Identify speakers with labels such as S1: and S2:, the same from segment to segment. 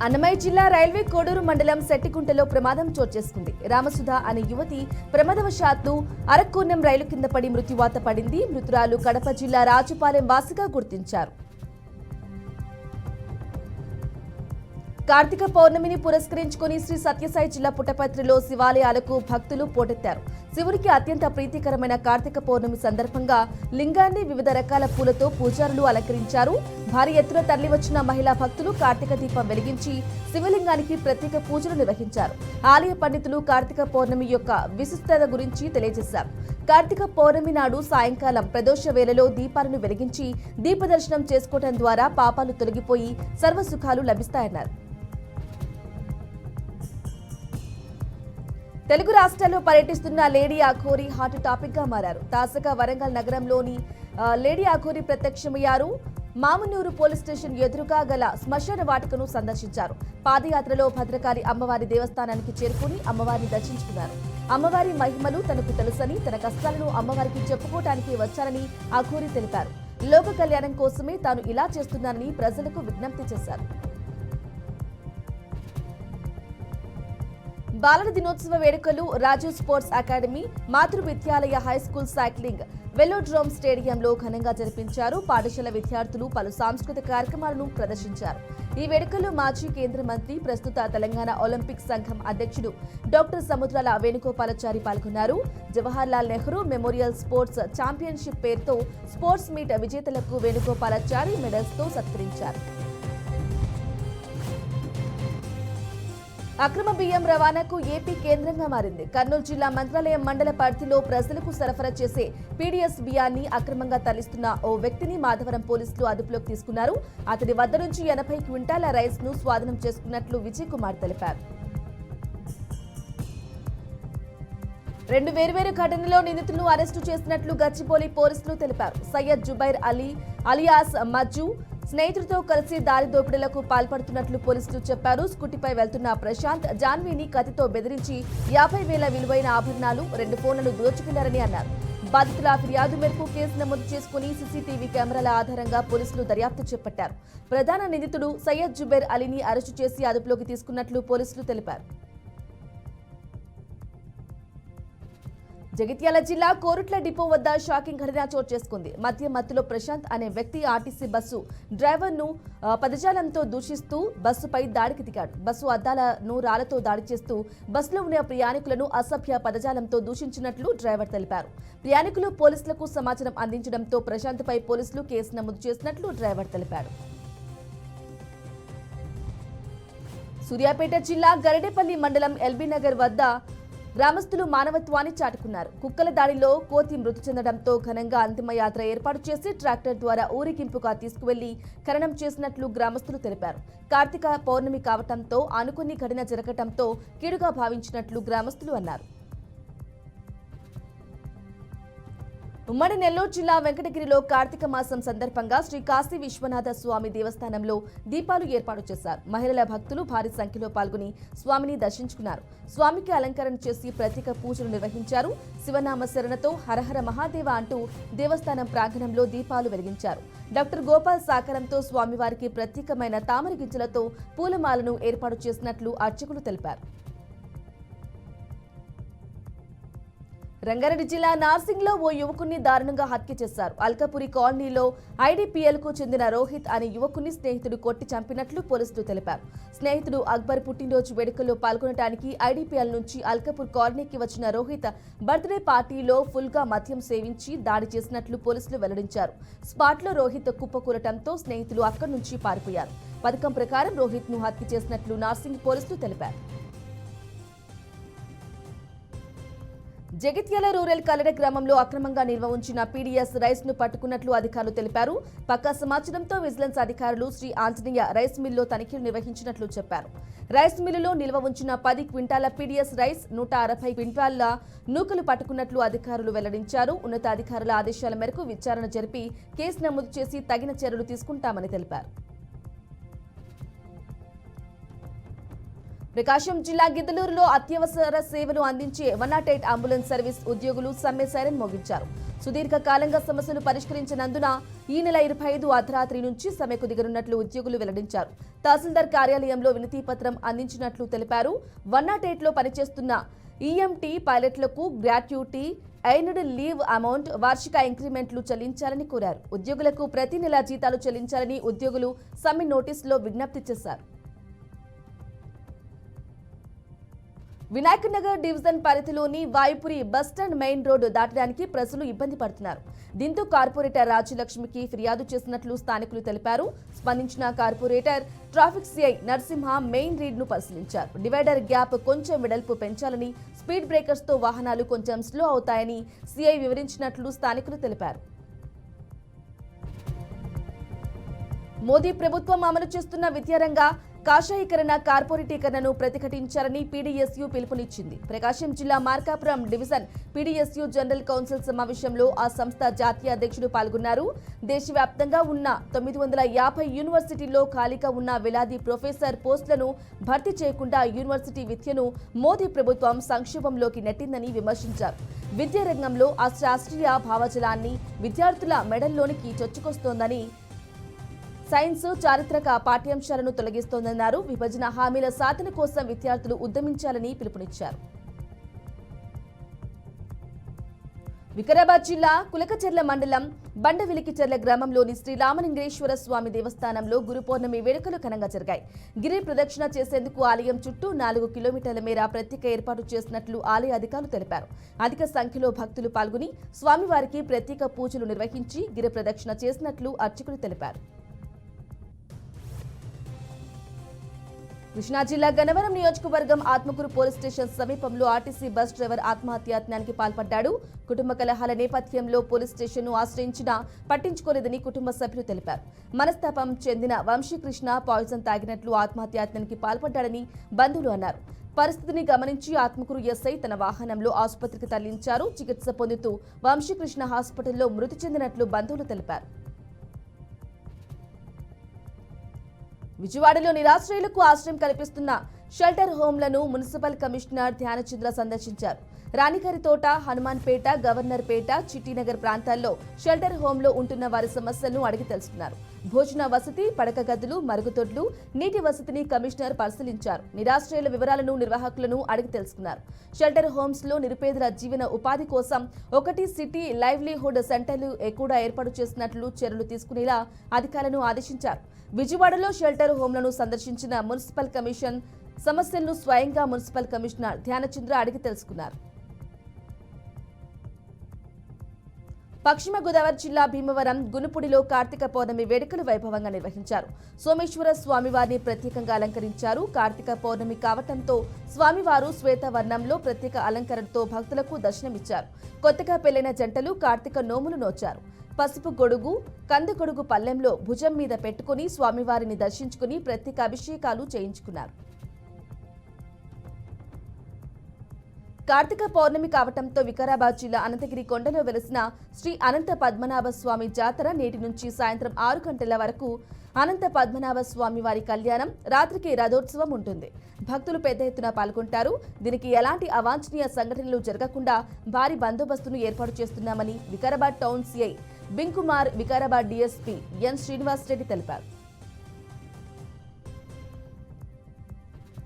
S1: అన్నమయ్య జిల్లా రైల్వే కోడూరు మండలం సెట్టికుంటలో ప్రమాదం చోటు చేసుకుంది. రామసుధ అనే యువతి ప్రమాదవశాత్తు అరక్కున్నం రైలు కింద పడి మృత్యువాత పడింది. మృతురాలు కడప జిల్లా రాజుపాలెం వాసిగా గుర్తించారు. కార్తీక పౌర్ణమిని పురస్కరించుకుని శ్రీ సత్యసాయి జిల్లా పుట్టపత్రిలో శివాలయాలకు భక్తులు పోటెత్తారు. శివునికి అత్యంత ప్రీతికరమైన కార్తీక పౌర్ణమి సందర్భంగా లింగాన్ని వివిధ రకాల పూలతో పూజారులు అలంకరించారు. భారీ ఎత్తున తరలివచ్చిన మహిళా భక్తులు కార్తీక దీపం వెలిగించి శివలింగానికి ప్రత్యేక పూజలు నిర్వహించారు. ఆలయ పండితులు కార్తీక పౌర్ణమి యొక్క విశిష్టత గురించి తెలియజేశారు. కార్తీక పౌర్ణమి నాడు సాయంకాలం ప్రదోష వేళలో దీపాలను వెలిగించి దీపదర్శనం చేసుకోవడం ద్వారా పాపాలు తొలగిపోయి సర్వసుఖాలు లభిస్తాయన్నారు. తెలుగు రాష్ట్రాల్లో పర్యటిస్తున్న లేడీ అఘోరి హాట్ టాపిక్ గా మారారు. తాజాగా వరంగల్ నగరంలోని లేడీ అఘోరి ప్రత్యక్షమయ్యారు. మామునూరు పోలీస్ స్టేషన్ ఎదురుగా గల శ్మశాన వాటికను సందర్శించారు. పాదయాత్రలో భద్రకాళి అమ్మవారి దేవస్థానానికి చేరుకుని అమ్మవారిని దర్శించుకున్నారు. అమ్మవారి మహిమలు తనకు తెలుసని, తన కష్టాలను అమ్మవారికి చెప్పుకోవడానికి వచ్చారని అఘోరి తెలిపారు. లోక కళ్యాణం కోసమే తాను ఇలా చేస్తున్నానని ప్రజలకు విజ్ఞప్తి చేశారు. బాలల దినోత్సవ వేడుకలు రాజు స్పోర్ట్స్ అకాడమీ మాతృ విద్యాలయ హైస్కూల్ సైక్లింగ్ వెలోడ్రోమ్ స్టేడియంలో ఘనంగా జరిపించారు. పాఠశాల విద్యార్థులు పలు సాంస్కృతిక కార్యక్రమాలను ప్రదర్శించారు. ఈ వేడుకల్లో మాజీ కేంద్ర మంత్రి, ప్రస్తుత తెలంగాణ ఒలింపిక్ సంఘం అధ్యక్షుడు డాక్టర్ సముద్రాల వేణుగోపాలాచారి పాల్గొన్నారు. Jawaharlal Nehru memorial sports championship పేరుతో స్పోర్ట్స్ మీట్ విజేతలకు వేణుగోపాలాచారి మెడల్స్ తో సత్కరించారు. అక్రమ బియ్యం రవాణాకు ఏపీ కేంద్రంగా మారింది. కర్నూలు జిల్లా మంత్రాలయం మండల పరిధిలో ప్రజలకు సరఫరా చేసే పీడీఎస్ బియ్యాన్ని అక్రమంగా తరలిస్తున్న ఓ వ్యక్తిని మాధవరం పోలీసులు అదుపులోకి తీసుకున్నారు. అతడి వద్ద నుంచి 80 క్వింటాల రైస్ ను స్వాధీనం చేసుకున్నట్లు విజయ్ కుమార్ తెలిపారు. 2 వేర్వేరు ఘటనలో నిందితులను అరెస్టు చేసినట్లు గచ్చిబౌలి పోలీసులు తెలిపారు. సయ్యద్ జుబైర్ అలీ అలియాస్ మజ్జు స్నేహితుడితో కలిసి దారి దోపిడీలకు పాల్పడుతున్నట్లు పోలీసులు చెప్పారు. స్కూటీపై వెళ్తున్న ప్రశాంత్ జాన్వీని కత్తితో బెదిరించి 50,000 విలువైన ఆభరణాలు, 2 ఫోన్లను దోచుకెళ్లారని అన్నారు. బాధితుల ఫిర్యాదు మేరకు కేసు నమోదు చేసుకుని సీసీటీవీ కెమెరాల ఆధారంగా పోలీసులు దర్యాప్తు చేపట్టారు. ప్రధాన నిందితుడు సయ్యద్ జుబైర్ అలీని అరెస్టు చేసి అదుపులోకి తీసుకున్నట్లు పోలీసులు తెలిపారు. జగిత్యాల జిల్లా కోరుట్ల డిపో వద్ద షాకింగ్ ఘటన చోటు చేసుకుంది. మత్తులో ప్రశాంత్ అనే వ్యక్తి ఆర్టీసీ బస్సు డ్రైవర్ను పదజాలంతో దూషిస్తూ బస్సుపై దాడికి దిగాడు. బస్సు అద్దాలను రాళ్లతో దాడి చేస్తూ బస్సులో ఉన్న ప్రయాణికులను అసభ్య పదజాలంతో దూషించినట్లు డ్రైవర్ తెలిపారు. ప్రయాణికులు పోలీసులకు సమాచారం అందించడంతో ప్రశాంత్పై పోలీసులు కేసు నమోదు చేసినట్లు డ్రైవర్ తెలిపాడు. సూర్యాపేట జిల్లా గరిడేపల్లి మండలం ఎల్బీ నగర్ వద్ద గ్రామస్తులు మానవత్వాన్ని చాటుకున్నారు. కుక్కల దాడిలో కోతి మృతి చెందడంతో ఘనంగా అంతిమయాత్ర ఏర్పాటు చేసి ట్రాక్టర్ ద్వారా ఊరేగింపుగా తీసుకువెళ్లి ఖననం చేసినట్లు గ్రామస్తులు తెలిపారు. కార్తీక పౌర్ణమి కావడంతో అనుకుని ఘటన జరగడంతో కీడుగా భావించినట్లు గ్రామస్తులు అన్నారు. ఉమ్మడి నెల్లూరు జిల్లా వెంకటగిరిలో కార్తీక మాసం సందర్భంగా శ్రీ కాశీ విశ్వనాథ స్వామి దేవస్థానంలో దీపాలు ఏర్పాటు చేశారు. మహిళల భక్తులు భారీ సంఖ్యలో పాల్గొని స్వామిని దర్శించుకున్నారు. స్వామికి అలంకరణ చేసి ప్రత్యేక పూజలు నిర్వహించారు. శివనామ శరణతో హరహర మహాదేవ అంటూ దేవస్థానం ప్రాంగణంలో దీపాలు వెలిగించారు. డాక్టర్ గోపాల్ సహకారంతో స్వామివారికి ప్రత్యేకమైన తామర గింజలతో పూలమాలను ఏర్పాటు చేసినట్లు అర్చకులు తెలిపారు. రంగారెడ్డి జిల్లా నార్సింగ్లో ఓ యువకుని దారుణంగా హత్య చేశారు. అల్కపురి కాలనీలో ఐడీపీఎల్కు చెందిన రోహిత్ అనే యువకుని స్నేహితుడు కొట్టి చంపినట్లు పోలీసులు తెలిపారు. స్నేహితుడు అక్బర్ పుట్టినరోజు వేడుకల్లో పాల్గొనడానికి ఐడీపీఎల్ నుంచి అల్కపూర్ కాలనీకి వచ్చిన రోహిత్ బర్త్డే పార్టీలో ఫుల్గా మద్యం సేవించి దాడి చేసినట్లు పోలీసులు వెల్లడించారు. స్పాట్లో రోహిత్ కుప్పకూలటంతో స్నేహితులు అక్కడి నుంచి పారిపోయారు. పథకం ప్రకారం రోహిత్ ను హత్య చేసినట్లు నార్సింగ్ పోలీసులు తెలిపారు. జగిత్యాల రూరల్ కల్లెడ గ్రామంలో అక్రమంగా నిల్వ ఉంచిన పీడీఎస్ రైస్ ను పట్టుకున్నట్లు అధికారులు తెలిపారు. పక్కా సమాచారంతో విజిలెన్స్ అధికారులు శ్రీ ఆంజనేయ రైస్ మిల్లో తనిఖీలు నిర్వహించినట్లు చెప్పారు. రైస్ మిల్లులో నిల్వ ఉంచిన 10 క్వింటాల పీడీఎస్ రైస్, 160 క్వింటాల నూకలు పట్టుకున్నట్లు అధికారులు వెల్లడించారు. ఉన్నతాధికారుల ఆదేశాల మేరకు విచారణ జరిపి కేసు నమోదు చేసి తగిన చర్యలు తీసుకుంటామని తెలిపారు. ప్రకాశం జిల్లా గిద్దలూరులో అత్యవసర సేవలు అందించే 108 అంబులెన్స్ సర్వీస్ ఉద్యోగులు సమ్మె సైరన్ మోగించారు. సుదీర్ఘకాలంగా సమస్యలు పరిష్కరించినందున ఈ నెల 25 అర్ధరాత్రి నుంచి సమ్మెకు దిగనున్నట్లు ఉద్యోగులు వెల్లడించారు. తహసీల్దార్ కార్యాలయంలో వినతి పత్రం అందించినట్లు తెలిపారు. 108లో పనిచేస్తున్న ఈఎంటీ పైలట్లకు గ్రాట్యుటీ, ఎర్న్డ్ లీవ్ అమౌంట్, వార్షిక ఇంక్రిమెంట్లు చెల్లించాలని కోరారు. ఉద్యోగులకు ప్రతి నెల జీతాలు చెల్లించాలని ఉద్యోగులు సమ్మె నోటీసులో విజ్ఞప్తి చేశారు. వినాయక్ నగర్ డివిజన్ పరిధిలోని వాయుపురి బస్టాండ్ మెయిన్ రోడ్డు దాటడానికి ప్రజలు ఇబ్బంది పడుతున్నారు. దీంతో కార్పొరేటర్ రాజ్యలక్ష్మికి ఫిర్యాదు చేసినట్లు స్థానికులు తెలిపారు. స్పందించిన corporator traffic CI Narasimha main read ను పరిశీలించారు. డివైడర్ గ్యాప్ కొంచెం వెడల్పు పెంచాలని, స్పీడ్ బ్రేకర్స్ తో వాహనాలు కొంచెం స్లో అవుతాయని సిఐ వివరించినట్లు స్థానికులు తెలిపారు. మోదీ ప్రభుత్వం అమలు చేస్తున్న విద్యారంగ కాషాయీకరణ, కార్పొరేటీకరణను ప్రతిఘటించాలని పీడీఎస్యూ పిలుపునిచ్చింది. ప్రకాశం జిల్లా Markapuram division PDSU general council సమావేశంలో ఆ సంస్థ జాతీయ అధ్యక్షుడు పాల్గొన్నారు. దేశవ్యాప్తంగా ఉన్న 950 యూనివర్సిటీల్లో ఖాళీగా ఉన్న వేలాది ప్రొఫెసర్ పోస్టులను భర్తీ చేయకుండా యూనివర్సిటీ విద్యను మోదీ ప్రభుత్వం సంక్షోభంలోకి నెట్టిందని విమర్శించారు. విద్యారంగంలో అశాస్త్రీయ భావజాలాన్ని విద్యార్థుల మెడల్లోనికి చొచ్చుకొస్తోందని, సైన్స్, చారిత్రక పాఠ్యాంశాలను తొలగిస్తోందన్నారు. విభజన హామీల సాధన కోసం విద్యార్థులు ఉద్యమించాలని పిలుపునిచ్చారు. వికారాబాద్ జిల్లా కులకచెర్ల మండలం బండవిలికిచెర్ల గ్రామంలోని శ్రీ రామలింగేశ్వర స్వామి దేవస్థానంలో గురు పౌర్ణమి వేడుకలు ఘనంగా జరిగాయి. గిరి ప్రదక్షిణ చేసేందుకు ఆలయం చుట్టూ 4 కిలోమీటర్ల మేర ప్రత్యేక ఏర్పాటు చేసినట్లు ఆలయ అధికారులు తెలిపారు. అధిక సంఖ్యలో భక్తులు పాల్గొని స్వామివారికి ప్రత్యేక పూజలు నిర్వహించి గిరి ప్రదక్షిణ చేసినట్లు అర్చకులు తెలిపారు. కృష్ణా జిల్లా గన్నవరం నియోజకవర్గం ఆత్మకూరు పోలీస్ స్టేషన్ సమీపంలో ఆర్టీసీ బస్ డ్రైవర్ ఆత్మహత్యాయత్నానికి పాల్పడ్డాడు. కుటుంబ కలహాల నేపథ్యంలో పోలీస్ స్టేషన్ను ఆశ్రయించినా పట్టించుకోలేదని కుటుంబ సభ్యులు తెలిపారు. మనస్తాపం చెందిన వంశీకృష్ణ పాయిజన్ తాగినట్లు ఆత్మహత్యాయత్నానికి పాల్పడ్డాడని బంధువులు అన్నారు. పరిస్థితిని గమనించి ఆత్మకూరు ఎస్ఐ తన వాహనంలో ఆసుపత్రికి తరలించారు. చికిత్స పొందుతూ వంశీకృష్ణ హాస్పిటల్లో మృతి చెందినట్లు బంధువులు తెలిపారు. విజయవాడలో నిరాశ్రయులకు ఆశ్రయం కల్పిస్తున్న షెల్టర్ హోంలను మున్సిపల్ కమిషనర్ ధ్యానచంద్ర సందర్శించారు. రాణిగారితోట, హనుమాన్పేట, గవర్నర్పేట, చిట్టినగర్ ప్రాంతాల్లో షెల్టర్ హోంలో ఉంటున్న వారి సమస్యలను అడిగి తెలుసుకున్నారు. భోజన వసతి, పడక గదులు, మరుగుదొడ్లు, నీటి వసతిని కమిషనర్ పరిశీలించారు. నిరాశ్రయుల వివరాలను నిర్వాహకులను అడిగి తెలుసుకున్నారు. షెల్టర్ హోమ్స్ లో నిరుపేదల జీవన ఉపాధి కోసం 1 సిటీ లైవ్లీహుడ్ సెంటర్లు కూడా ఏర్పాటు చేసినట్లు చర్యలు తీసుకునేలా అధికారులను ఆదేశించారు. విజయవాడలో షెల్టర్ హోంలను సందర్శించిన మున్సిపల్ కమిషన్ సమస్యలను స్వయంగా మున్సిపల్ కమిషనర్ ధ్యానచంద్ర అడిగి తెలుసుకున్నారు. పశ్చిమ గోదావరి జిల్లా భీమవరం గునుపుడిలో కార్తీక పౌర్ణమి వేడుకలు వైభవంగా నిర్వహించారు. సోమేశ్వర స్వామివారిని ప్రత్యేకంగా అలంకరించారు. కార్తీక పౌర్ణమి కావటంతో స్వామివారు శ్వేతవర్ణంలో ప్రత్యేక అలంకరణతో భక్తులకు దర్శనమిచ్చారు. కొత్తగా పెళ్లైన జంటలు కార్తీక నోములు నోచారు. పసుపు గొడుగు, కంది గొడుగు పల్లెంలో భుజం మీద పెట్టుకుని స్వామివారిని దర్శించుకుని ప్రత్యేక అభిషేకాలు చేయించుకున్నారు. కార్తీక పౌర్ణమి కావటంతో వికారాబాద్ జిల్లా అనంతగిరి కొండలో వెలిసిన శ్రీ అనంత పద్మనాభ స్వామి జాతర నేటి నుంచి సాయంత్రం 6 గంటల వరకు అనంత పద్మనాభ స్వామి వారి కళ్యాణం, రాత్రికి రథోత్సవం ఉంటుంది. భక్తులు పెద్ద ఎత్తున పాల్గొంటారు. దీనికి ఎలాంటి అవాంఛనీయ సంఘటనలు జరగకుండా భారీ బందోబస్తును ఏర్పాటు చేస్తున్నామని Vikarabad town CI Binkumar, Vikarabad DSP N Srinivas Reddy తెలిపారు.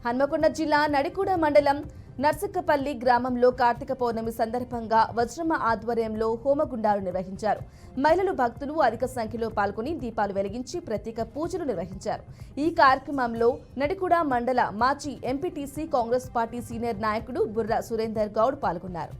S1: హన్మకొండ జిల్లా నడికూడ మండలం నర్సక్కపల్లి గ్రామంలో కార్తీక పౌర్ణమి సందర్భంగా వజ్రమ్మ ఆధ్వర్యంలో హోమగుండాలు నిర్వహించారు. మహిళలు, భక్తులు అధిక సంఖ్యలో పాల్గొని దీపాలు వెలిగించి ప్రత్యేక పూజలు నిర్వహించారు. ఈ కార్యక్రమంలో నడికూడ మండల మాజీ ఎంపీటీసీ, కాంగ్రెస్ పార్టీ సీనియర్ నాయకుడు బుర్రా సురేందర్ గౌడ్ పాల్గొన్నారు.